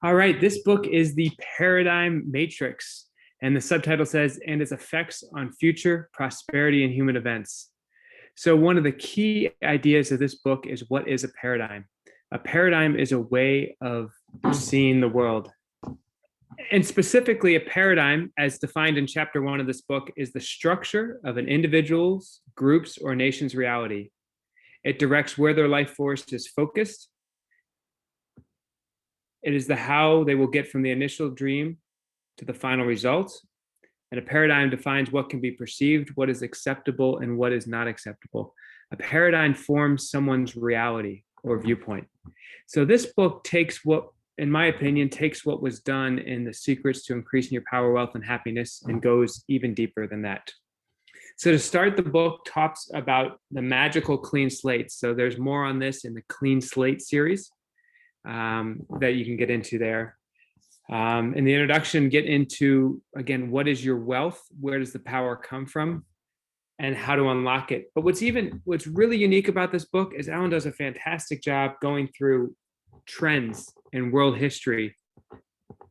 All right, this book is The Paradigm Matrix, and the subtitle says, and its effects on future prosperity and human events. So one of the key ideas of this book is, what is a paradigm? A paradigm is a way of seeing the world. And specifically, a paradigm, as defined in chapter 1 of this book, is the structure of an individual's, group's, or nation's reality. It directs where their life force is focused. It is the how they will get from the initial dream to the final results. And a paradigm defines what can be perceived, what is acceptable, and what is not acceptable. A paradigm forms someone's reality or viewpoint. So this book takes what, in my opinion, takes what was done in The Secrets to Increasing Your Power, Wealth, and Happiness and goes even deeper than that. So to start, the book talks about the magical clean slate. So there's more on this in the Clean Slate series that you can get into there. In the introduction, get into, again, what is your wealth? Where does the power come from? And how to unlock it. But what's really unique about this book is Alan does a fantastic job going through trends in world history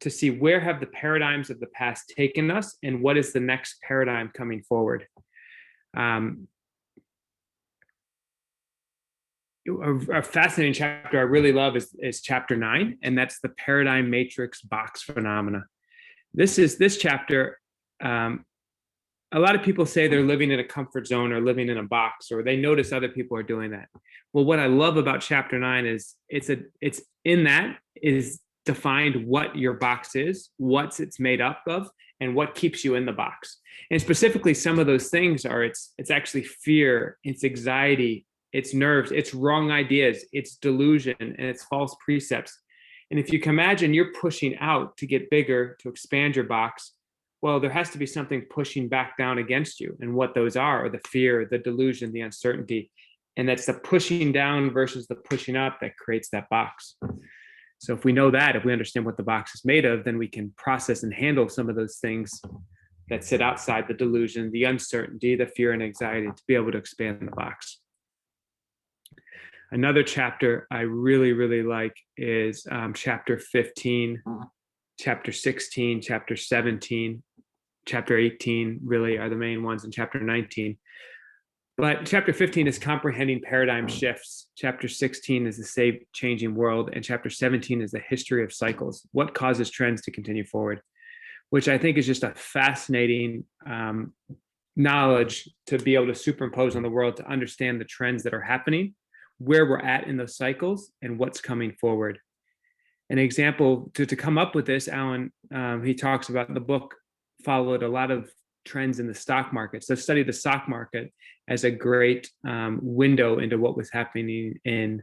to see where have the paradigms of the past taken us and what is the next paradigm coming forward. A fascinating chapter I really love is chapter 9, and that's the paradigm matrix box phenomena. This chapter, a lot of people say they're living in a comfort zone or living in a box, or they notice other people are doing that. Well, what I love about chapter 9 is it's in that is defined what your box is, what it's made up of, and what keeps you in the box. And specifically, some of those things are it's actually fear, it's anxiety, it's nerves, it's wrong ideas, it's delusion, and it's false precepts. And if you can imagine you're pushing out to get bigger, to expand your box, well, there has to be something pushing back down against you. And what those are the fear, the delusion, the uncertainty. And that's the pushing down versus the pushing up that creates that box. So if we know that, if we understand what the box is made of, then we can process and handle some of those things that sit outside the delusion, the uncertainty, the fear and anxiety, to be able to expand the box. Another chapter I really, really like is chapter 15, chapter 16, chapter 17, chapter 18 really are the main ones, and chapter 19. But chapter 15 is comprehending paradigm shifts. Chapter 16 is the safe changing world. And chapter 17 is the history of cycles. What causes trends to continue forward, which I think is just a fascinating knowledge to be able to superimpose on the world, to understand the trends that are happening, where we're at in those cycles, and what's coming forward. An example to come up with this, Alan, he talks about, the book followed a lot of trends in the stock market. So study the stock market as a great window into what was happening in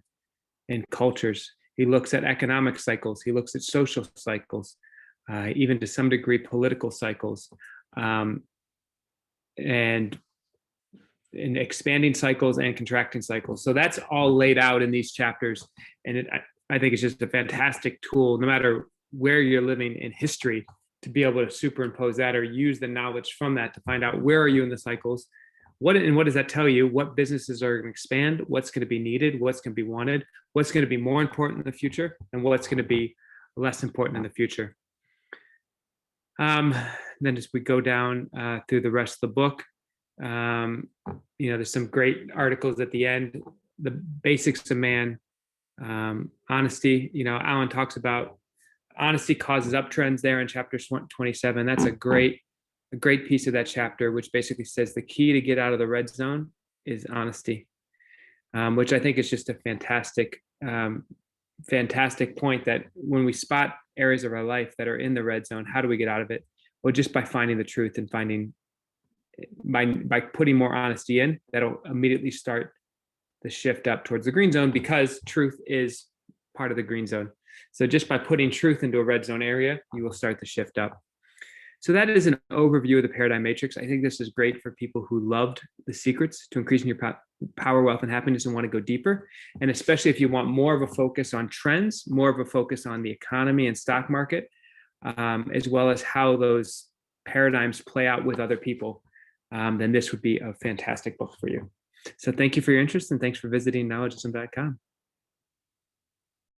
cultures. He looks at economic cycles. He looks at social cycles, even to some degree political cycles, and in expanding cycles and contracting cycles. So that's all laid out in these chapters. And I think it's just a fantastic tool, no matter where you're living in history, to be able to superimpose that or use the knowledge from that to find out where are you in the cycles, what does that tell you, what businesses are going to expand, what's going to be needed, what's going to be wanted, what's going to be more important in the future, and what's going to be less important in the future. Then as we go down through the rest of the book, there's some great articles at the end. The basics of man, honesty. Alan talks about honesty causes uptrends there in chapter 27. That's a great piece of that chapter, which basically says the key to get out of the red zone is honesty, which I think is just a fantastic point, that when we spot areas of our life that are in the red zone, how do we get out of it? Well, just by finding the truth and by putting more honesty in, that'll immediately start the shift up towards the green zone, because truth is part of the green zone. So just by putting truth into a red zone area, you will start the shift up. So that is an overview of the paradigm matrix. I think this is great for people who loved The Secrets to Increasing Your Power, Wealth, and Happiness and want to go deeper. And especially if you want more of a focus on trends, more of a focus on the economy and stock market, as well as how those paradigms play out with other people, then this would be a fantastic book for you. So thank you for your interest, and thanks for visiting knowledgeism.com.